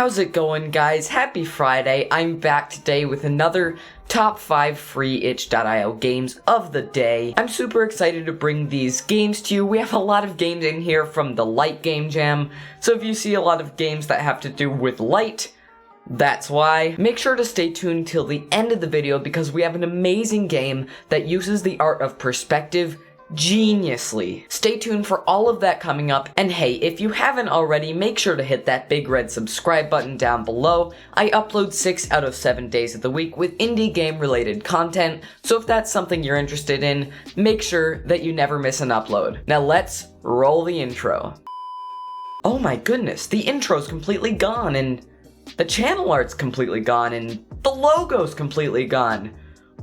How's it going, guys? Happy Friday. I'm back today with another top 5 free itch.io games of the day. I'm super excited to bring these games to you. We have a lot of games in here from the Light Game Jam, so if you see a lot of games that have to do with light, that's why. Make sure to stay tuned till the end of the video because we have an amazing game that uses the art of perspective geniusly. Stay tuned for all of that coming up, and hey, if you haven't already, make sure to hit that big red subscribe button down below. I upload 6 out of 7 days of the week with indie game related content, so if that's something you're interested in, make sure that you never miss an upload. Now let's roll the intro. Oh my goodness, the intro's completely gone, and the channel art's completely gone, and the logo's completely gone.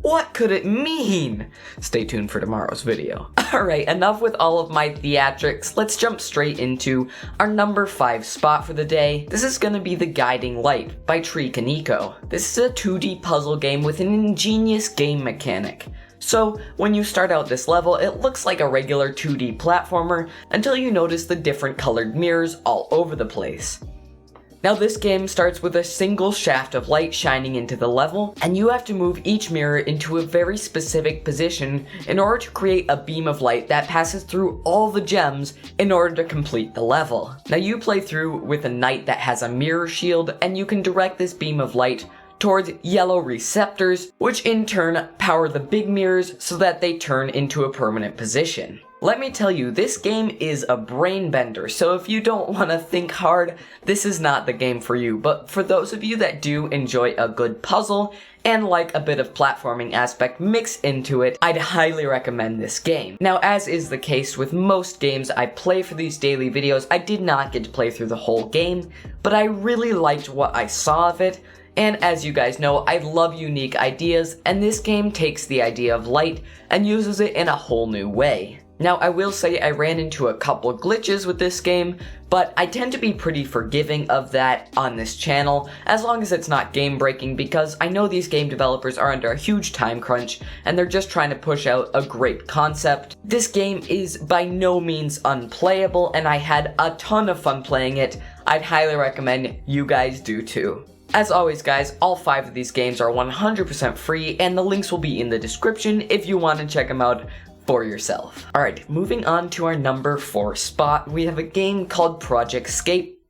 What could it mean? Stay tuned for tomorrow's video. Alright, enough with all of my theatrics. Let's jump straight into our number 5 spot for the day. This is gonna be The Guiding Light by Tree Kaneko. This is a 2D puzzle game with an ingenious game mechanic. So, when you start out this level, it looks like a regular 2D platformer until you notice the different colored mirrors all over the place. Now this game starts with a single shaft of light shining into the level, and you have to move each mirror into a very specific position in order to create a beam of light that passes through all the gems in order to complete the level. Now you play through with a knight that has a mirror shield, and you can direct this beam of light towards yellow receptors, which in turn power the big mirrors so that they turn into a permanent position. Let me tell you, this game is a brain bender, so if you don't want to think hard, this is not the game for you. But for those of you that do enjoy a good puzzle and like a bit of platforming aspect mixed into it, I'd highly recommend this game. Now, as is the case with most games I play for these daily videos, I did not get to play through the whole game, but I really liked what I saw of it. And as you guys know, I love unique ideas, and this game takes the idea of light and uses it in a whole new way. Now, I will say I ran into a couple glitches with this game, but I tend to be pretty forgiving of that on this channel, as long as it's not game-breaking, because I know these game developers are under a huge time crunch, and they're just trying to push out a great concept. This game is by no means unplayable, and I had a ton of fun playing it. I'd highly recommend you guys do too. As always, guys, all 5 of these games are 100% free, and the links will be in the description if you want to check them out for yourself. Alright, moving on to our number 4 spot, we have a game called Project Scape?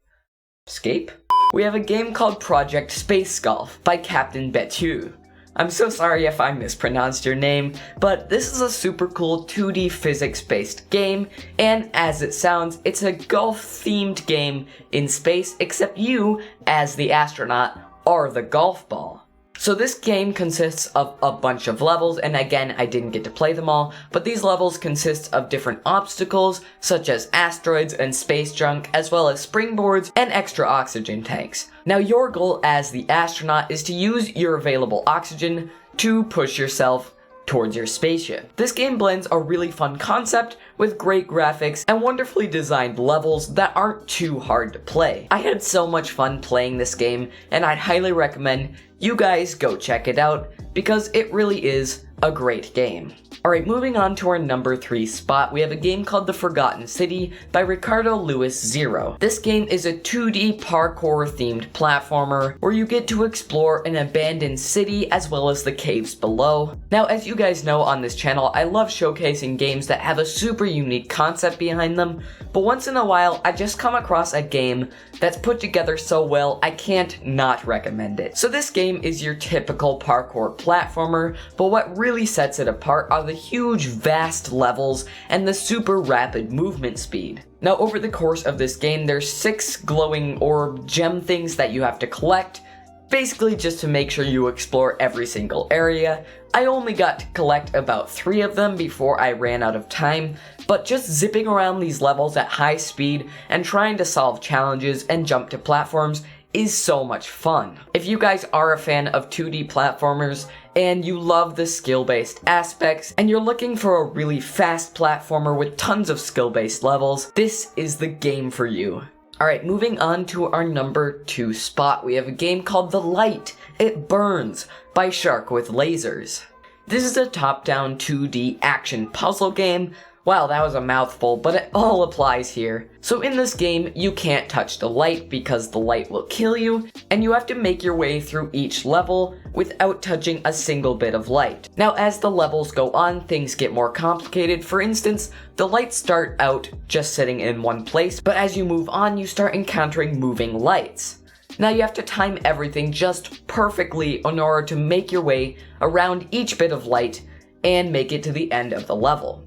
We have a game called Project Space Golf by Captain Betu. I'm so sorry if I mispronounced your name, but this is a super cool 2D physics-based game, and as it sounds, it's a golf-themed game in space, except you, as the astronaut, are the golf ball. So this game consists of a bunch of levels, and again, I didn't get to play them all, but these levels consist of different obstacles, such as asteroids and space junk, as well as springboards and extra oxygen tanks. Now your goal as the astronaut is to use your available oxygen to push yourself towards your spaceship. This game blends a really fun concept with great graphics and wonderfully designed levels that aren't too hard to play. I had so much fun playing this game, and I'd highly recommend you guys go check it out because it really is a great game. Alright, moving on to our number 3 spot, we have a game called The Forgotten City by Ricardo Lewis Zero. This game is a 2D parkour themed platformer where you get to explore an abandoned city as well as the caves below. Now, as you guys know on this channel, I love showcasing games that have a super unique concept behind them, but once in a while I just come across a game that's put together so well I can't not recommend it. So this game is your typical parkour platformer, but what really sets it apart are the huge vast levels and the super rapid movement speed. Now over the course of this game there's 6 glowing orb gem things that you have to collect, basically just to make sure you explore every single area. I only got to collect about 3 of them before I ran out of time, but just zipping around these levels at high speed and trying to solve challenges and jump to platforms is so much fun. If you guys are a fan of 2D platformers and you love the skill-based aspects and you're looking for a really fast platformer with tons of skill-based levels, this is the game for you. Alright, moving on to our number 2 spot, we have a game called The Light, It Burns by Shark with Lasers. This is a top-down 2D action puzzle game Wow, that was a mouthful, but it all applies here. So in this game, you can't touch the light because the light will kill you, and you have to make your way through each level without touching a single bit of light. Now, as the levels go on, things get more complicated. For instance, the lights start out just sitting in one place, but as you move on, you start encountering moving lights. Now you have to time everything just perfectly in order to make your way around each bit of light and make it to the end of the level.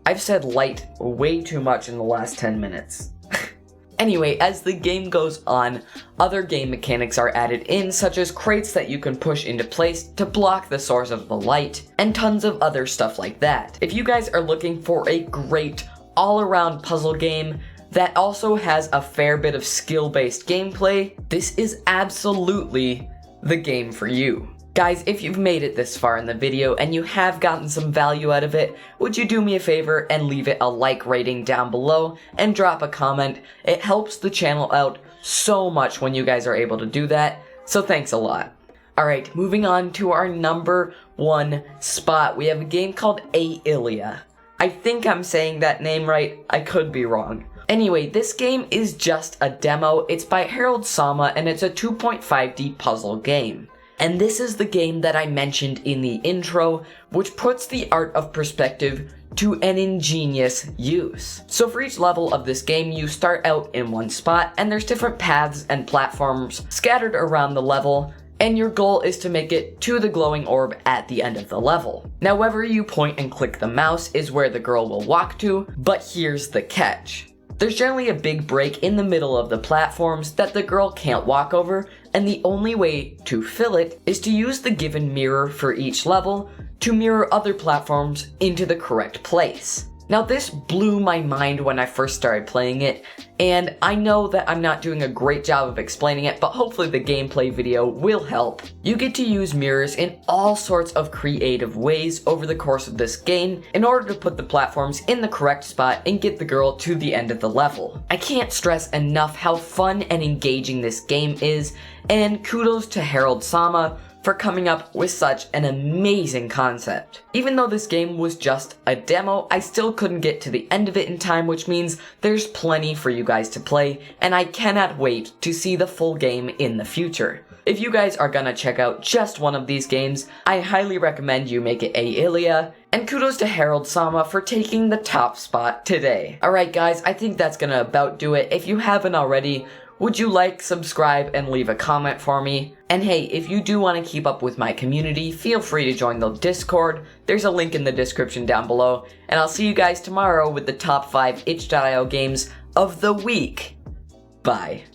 I've said light way too much in the last 10 minutes. Anyway, as the game goes on, other game mechanics are added in, such as crates that you can push into place to block the source of the light, and tons of other stuff like that. If you guys are looking for a great all-around puzzle game that also has a fair bit of skill-based gameplay, this is absolutely the game for you. Guys, if you've made it this far in the video and you have gotten some value out of it, would you do me a favor and leave it a like rating down below and drop a comment? It helps the channel out so much when you guys are able to do that, so thanks a lot. Alright, moving on to our number 1 spot. We have a game called Ailia. I think I'm saying that name right, I could be wrong. Anyway, this game is just a demo. It's by Harold Sama and it's a 2.5D puzzle game. And this is the game that I mentioned in the intro, which puts the art of perspective to an ingenious use. So for each level of this game, you start out in one spot, and there's different paths and platforms scattered around the level, and your goal is to make it to the glowing orb at the end of the level. Now, wherever you point and click the mouse is where the girl will walk to, but here's the catch. There's generally a big break in the middle of the platforms that the girl can't walk over, and the only way to fill it is to use the given mirror for each level to mirror other platforms into the correct place. Now this blew my mind when I first started playing it, and I know that I'm not doing a great job of explaining it, but hopefully the gameplay video will help. You get to use mirrors in all sorts of creative ways over the course of this game in order to put the platforms in the correct spot and get the girl to the end of the level. I can't stress enough how fun and engaging this game is, and kudos to Harold Sama for coming up with such an amazing concept. Even though this game was just a demo, I still couldn't get to the end of it in time, which means there's plenty for you guys to play, and I cannot wait to see the full game in the future. If you guys are gonna check out just one of these games, I highly recommend you make it Ailia, and kudos to Harold Sama for taking the top spot today. Alright guys, I think that's gonna about do it. If you haven't already, would you like, subscribe, and leave a comment for me? And hey, if you do want to keep up with my community, feel free to join the Discord. There's a link in the description down below. And I'll see you guys tomorrow with the top 5 itch.io games of the week. Bye.